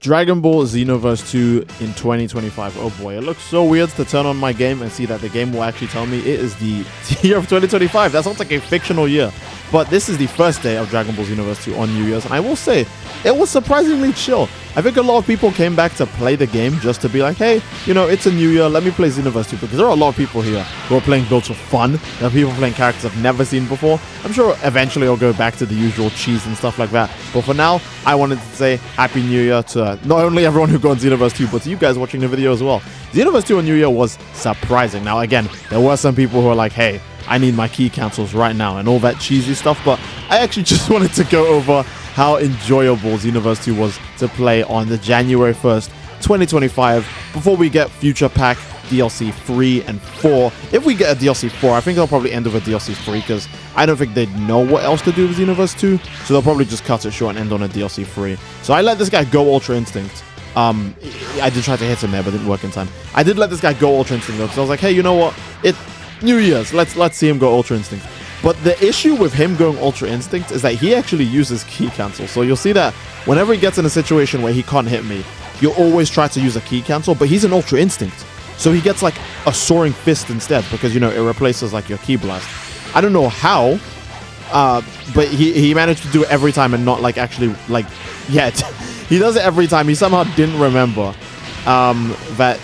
Dragon Ball Xenoverse 2 in 2025. Oh boy, it looks so weird to turn on my game and see that the game will actually tell me it is the year of 2025. That sounds like a fictional year. But this is the first day of Dragon Ball Xenoverse 2 on New Year's, and I will say, it was surprisingly chill. I think a lot of people came back to play the game just to be like, hey, you know, it's a new year, let me play Xenoverse 2, because there are a lot of people here who are playing builds for fun. There are people playing characters I've never seen before. I'm sure eventually I'll go back to the usual cheese and stuff like that. But for now, I wanted to say Happy New Year to not only everyone who got on Xenoverse 2, but to you guys watching the video as well. Xenoverse 2 on New Year was surprising. Now, again, there were some people who were like, hey, I need my key cancels right now and all that cheesy stuff, but I actually just wanted to go over how enjoyable Xenoverse 2 was to play on the January 1st, 2025, before we get Future Pack DLC 3 and 4. If we get a DLC 4, I think they'll probably end with a DLC 3, because I don't think they'd know what else to do with Xenoverse 2, so they'll probably just cut it short and end on a DLC 3. So I let this guy go Ultra Instinct. I did try to hit him there, but didn't work in time. I did let this guy go Ultra Instinct though, because I was like, hey, you know what? New Year's, let's see him go Ultra Instinct. But the issue with him going Ultra Instinct is that he actually uses key cancel. So you'll see that whenever he gets in a situation where he can't hit me, he'll always try to use a key cancel, but he's an Ultra Instinct. So he gets like a Soaring Fist instead, because, you know, it replaces like your Key Blast. I don't know how, but he managed to do it every time and not like actually like yet. He does it every time. He somehow didn't remember that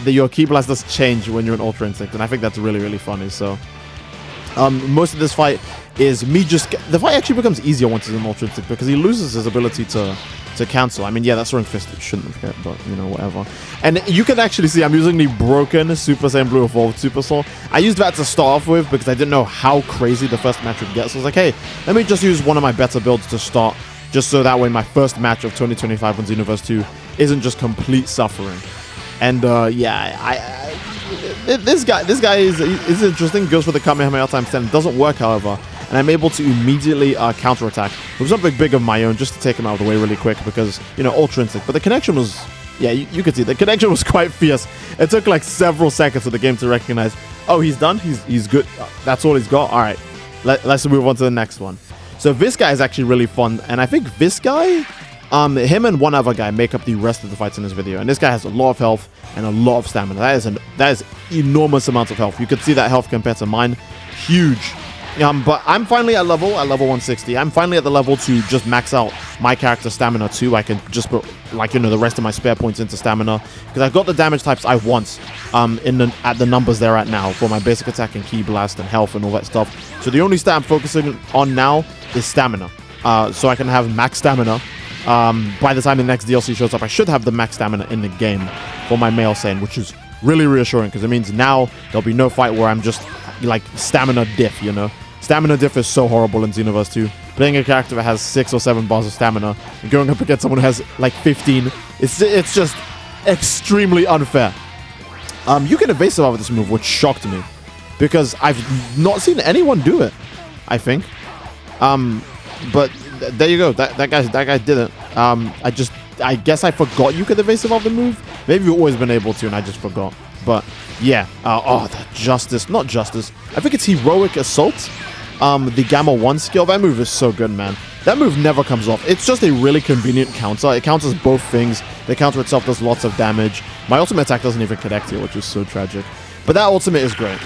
your Key Blast does change when you're an Ultra Instinct, and I think that's really, really funny. So most of this fight is me the fight actually becomes easier once he's an Ultra Instinct, because he loses his ability to cancel. I mean, yeah, that's Soaring Fist, it shouldn't have hit, but, you know, whatever. And you can actually see I'm using the broken Super Saiyan Blue Evolved Super Soul. I used that to start off with because I didn't know how crazy the first match would get. So I was like, hey, let me just use one of my better builds to start, just so that way my first match of 2025 on Xenoverse 2 isn't just complete suffering. And yeah, this guy is interesting. Goes for the Kamehameha times 10. Doesn't work, however, and I'm able to immediately counterattack with something big of my own just to take him out of the way really quick, because, you know, Ultra Instinct. But the connection was, yeah, you could see the connection was quite fierce. It took like several seconds for the game to recognize, oh, he's done, he's good, that's all he's got. All right, let's move on to the next one. So this guy is actually really fun, and I think this guy, him and one other guy make up the rest of the fights in this video. And this guy has a lot of health and a lot of stamina. That is enormous amounts of health. You could see that health compared to mine, huge. But I'm finally at level 160. I'm finally at the level to just max out my character's stamina too. I can just put, like, you know, the rest of my spare points into stamina, because I've got the damage types I want at the numbers they're at now for my basic attack and Key Blast and health and all that stuff. So the only stat I'm focusing on now is stamina. So I can have max stamina. By the time the next DLC shows up, I should have the max stamina in the game for my male Saiyan, which is really reassuring, because it means now there'll be no fight where I'm just like stamina diff, you know. Stamina diff is so horrible in Xenoverse 2. Playing a character that has 6 or 7 bars of stamina and going up against someone who has like 15, it's just extremely unfair. You can evasive out of this move, which shocked me, because I've not seen anyone do it, I think. But there you go. That guy did it. I guess I forgot you could evasive off the move. Maybe you've always been able to, and I just forgot. But yeah. That Justice, not Justice. I think it's Heroic Assault. The Gamma 1 skill. That move is so good, man. That move never comes off. It's just a really convenient counter. It counters both things. The counter itself does lots of damage. My ultimate attack doesn't even connect here, which is so tragic. But that ultimate is great.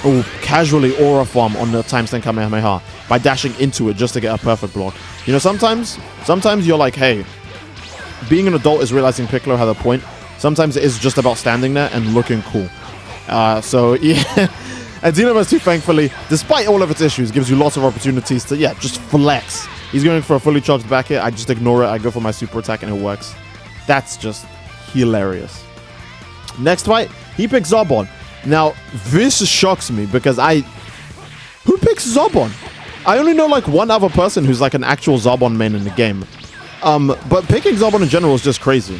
Oh, casually aura farm on the times 10 Kamehameha by dashing into it just to get a perfect block. You know, sometimes you're like, hey, being an adult is realizing Piccolo had a point. Sometimes it is just about standing there and looking cool. So yeah, and Xenoverse 2, thankfully, despite all of its issues, gives you lots of opportunities to, yeah, just flex. He's going for a fully charged back hit. I just ignore it. I go for my super attack and it works. That's just hilarious. Next fight, he picks Zab On. Now, this shocks me, because who picks Zab On? I only know like one other person who's like an actual Zab On main in the game. But picking Zab On in general is just crazy.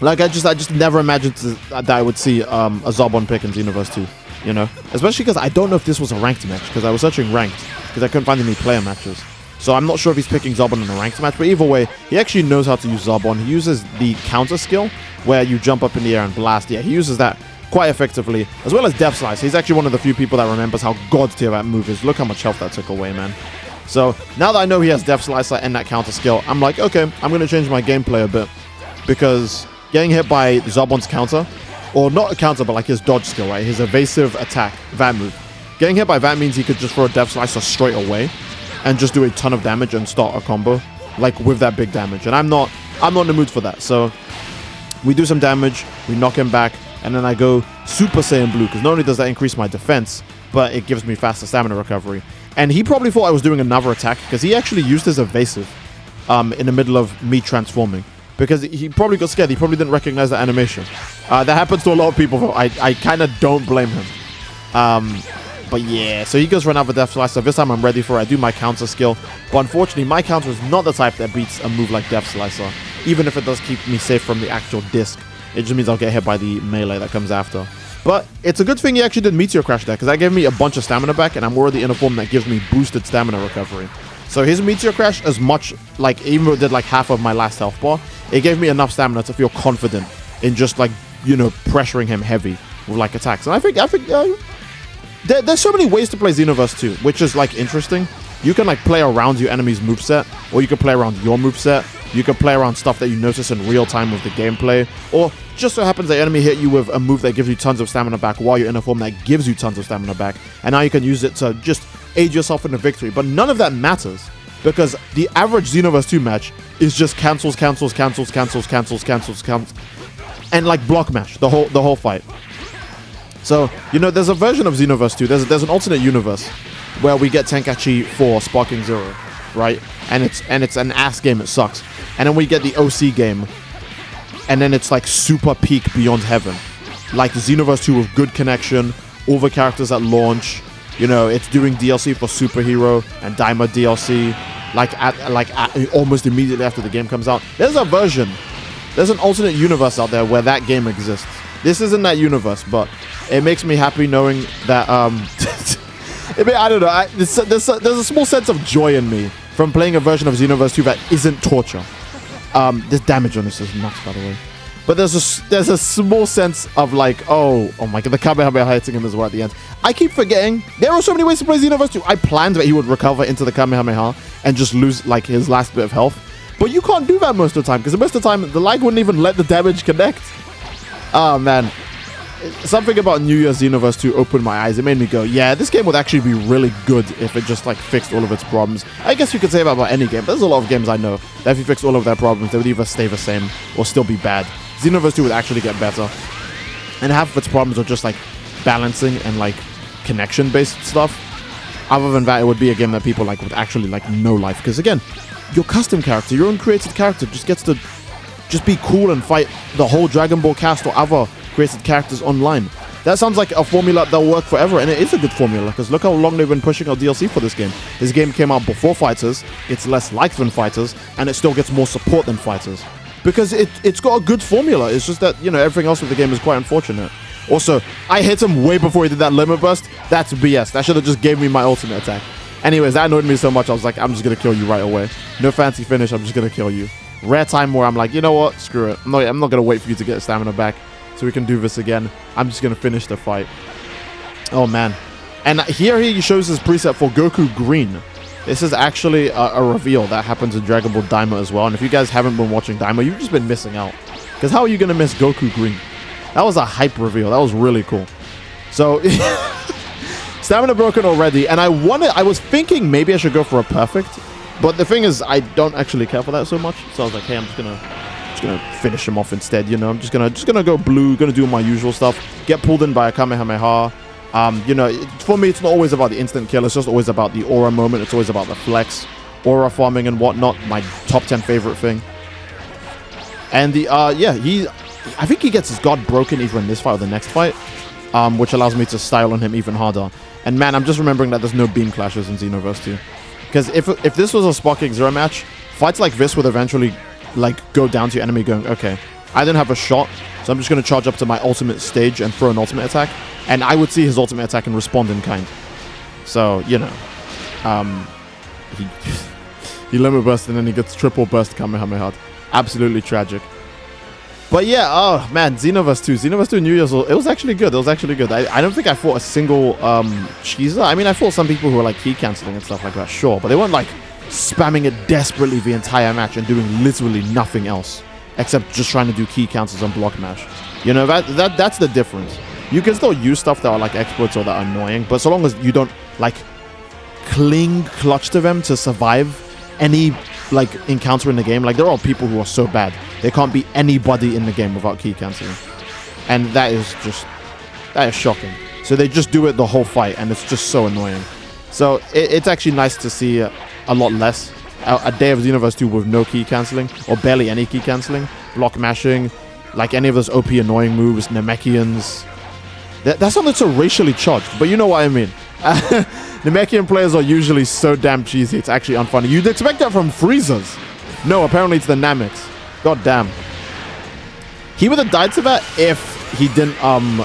Like, I just never imagined that I would see a Zab On pick in Xenoverse 2, you know? Especially because I don't know if this was a ranked match, because I was searching ranked, because I couldn't find any player matches. So I'm not sure if he's picking Zab On in a ranked match, but either way, he actually knows how to use Zab On. He uses the counter skill, where you jump up in the air and blast. Yeah, he uses that quite effectively, as well as Death Slice. He's actually one of the few people that remembers how god tier that move is. Look how much health that took away, man. So now that I know he has Death Slicer and that counter skill, I'm like, okay, I'm going to change my gameplay a bit. Because getting hit by Zab On's counter, or not a counter, but like his dodge skill, right? His evasive attack, that move. Getting hit by that means he could just throw a Death Slicer straight away and just do a ton of damage and start a combo, like with that big damage. And I'm not in the mood for that. So we do some damage, we knock him back, and then I go Super Saiyan Blue, because not only does that increase my defense, but it gives me faster stamina recovery. And he probably thought I was doing another attack, because he actually used his evasive in the middle of me transforming. Because he probably got scared. He probably didn't recognize the animation. That happens to a lot of people, though. I kind of don't blame him. But yeah, so he goes for another Death Slicer. This time I'm ready for it. I do my counter skill. But unfortunately, my counter is not the type that beats a move like Death Slicer. Even if it does keep me safe from the actual disc. It just means I'll get hit by the melee that comes after. But it's a good thing he actually did Meteor Crash there, because that gave me a bunch of stamina back, and I'm already in a form that gives me boosted stamina recovery. So his Meteor Crash, as much, like, even though it did like half of my last health bar, it gave me enough stamina to feel confident in just, like, you know, pressuring him heavy with, like, attacks. And I think there's so many ways to play Xenoverse 2, which is, like, interesting. You can, like, play around your enemy's moveset, or you can play around your moveset. You can play around stuff that you notice in real time with the gameplay, or just so happens the enemy hit you with a move that gives you tons of stamina back while you're in a form that gives you tons of stamina back, and now you can use it to just aid yourself in a victory. But none of that matters, because the average Xenoverse 2 match is just cancels, and like block mash the whole fight. So, you know, there's a version of Xenoverse 2, there's an alternate universe where we get Tenkaichi for Sparking Zero, right? And it's an ass game, it sucks. And then we get the OC game, and then it's like super peak Beyond Heaven. Like Xenoverse 2 with good connection, all the characters at launch, you know, it's doing DLC for Superhero and Daima DLC, like almost immediately after the game comes out. There's an alternate universe out there where that game exists. This isn't that universe, but it makes me happy knowing that, I don't know, there's a small sense of joy in me from playing a version of Xenoverse 2 that isn't torture. This damage on this is nuts, by the way. But there's a small sense of like, oh my god, the Kamehameha hitting him as well at the end. I keep forgetting, there are so many ways to play Xenoverse 2. I planned that he would recover into the Kamehameha and just lose like his last bit of health. But you can't do that most of the time, because most of the time, the lag wouldn't even let the damage connect. Oh man. Something about New Year's Xenoverse 2 opened my eyes. It made me go, yeah, this game would actually be really good if it just like fixed all of its problems. I guess you could say that about any game. There's a lot of games I know that if you fix all of their problems, they would either stay the same or still be bad. Xenoverse 2 would actually get better. And half of its problems are just like balancing and like connection-based stuff. Other than that, it would be a game that people like would actually like know life. Because again, your custom character, your own created character just gets to just be cool and fight the whole Dragon Ball cast or other created characters online. That sounds like a formula that'll work forever, and it is a good formula, because look how long they've been pushing out DLC for this game. This game came out before Fighters, it's less liked than Fighters, and it still gets more support than Fighters. Because it's got a good formula, it's just that, you know, everything else with the game is quite unfortunate. Also, I hit him way before he did that limit burst. That's BS. That should have just gave me my ultimate attack. Anyways, that annoyed me so much, I was like, I'm just gonna kill you right away. No fancy finish, I'm just gonna kill you. Rare time where I'm like, you know what, screw it. I'm not gonna wait for you to get stamina back so we can do this again. I'm just gonna finish the fight. Oh man. And here he shows his preset for Goku Green. This is actually a reveal that happens in Dragon Ball Daima as well. And if you guys haven't been watching Daima, you've just been missing out. Because how are you gonna miss Goku Green? That was a hype reveal. That was really cool. So stamina broken already, and I was thinking maybe I should go for a perfect. But the thing is, I don't actually care for that so much. So I was like, hey, I'm just gonna finish him off instead. You know, I'm just gonna go blue, gonna do my usual stuff. Get pulled in by a Kamehameha. You know, for me, it's not always about the instant kill. It's just always about the aura moment. It's always about the flex, aura farming and whatnot. My top 10 favorite thing. And I think he gets his guard broken either in this fight or the next fight, which allows me to style on him even harder. And man, I'm just remembering that there's no beam clashes in Xenoverse 2. Because if this was a Sparking Zero match, fights like this would eventually like go down to your enemy going, okay, I don't have a shot, so I'm just going to charge up to my ultimate stage and throw an ultimate attack. And I would see his ultimate attack and respond in kind. So, you know, he limit burst and then he gets triple burst Kamehameha. Absolutely tragic. But yeah, oh man, Xenoverse 2. Xenoverse 2 New Year's, it was actually good. It was actually good. I don't think I fought a single cheeser. I mean, I fought some people who were like key cancelling and stuff like that, sure. But they weren't like spamming it desperately the entire match and doing literally nothing else except just trying to do key cancels and block mash. You know, that's the difference. You can still use stuff that are like exploits or that are annoying, but so long as you don't like clutch to them to survive any like encounter in the game. Like there are people who are so bad they can't beat anybody in the game without key cancelling, and that is shocking. So they just do it the whole fight, and it's just so annoying. So it's actually nice to see a lot less. A day of Xenoverse 2 with no key cancelling or barely any key cancelling, block mashing, like any of those OP annoying moves, Namekians. That sounded so racially charged, but you know what I mean. Namekian players are usually so damn cheesy, it's actually unfunny. You'd expect that from Freezers. No, apparently it's the Nameks. God damn. He would have died to that if he didn't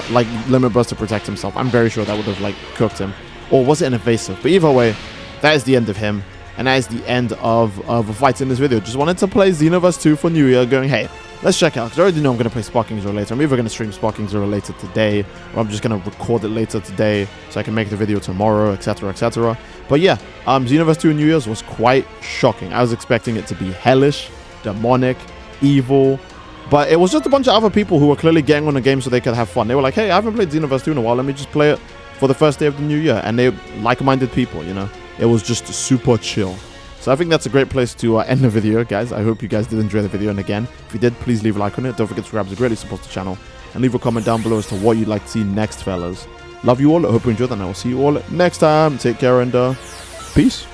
like limit burst to protect himself. I'm very sure that would have like cooked him. Or was it an evasive? But either way, that is the end of him. And that is the end of the fights in this video. Just wanted to play Xenoverse 2 for New Year, going, hey, let's check out. Because I already know I'm going to play Sparking Zero later. I'm either going to stream Sparking Zero later today, or I'm just going to record it later today so I can make the video tomorrow, etc., etc. But yeah, Xenoverse 2 New Year's was quite shocking. I was expecting it to be hellish, demonic, evil, but it was just a bunch of other people who were clearly getting on the game so they could have fun. They were like, hey, I haven't played Xenoverse 2 in a while. Let me just play it for the first day of the new year. And they like-minded people, you know. It was just super chill. So I think that's a great place to end the video, guys. I hope you guys did enjoy the video. And again, if you did, please leave a like on it. Don't forget to subscribe. It really supports the channel. And leave a comment down below as to what you'd like to see next, fellas. Love you all. I hope you enjoyed, and I will see you all next time. Take care and peace.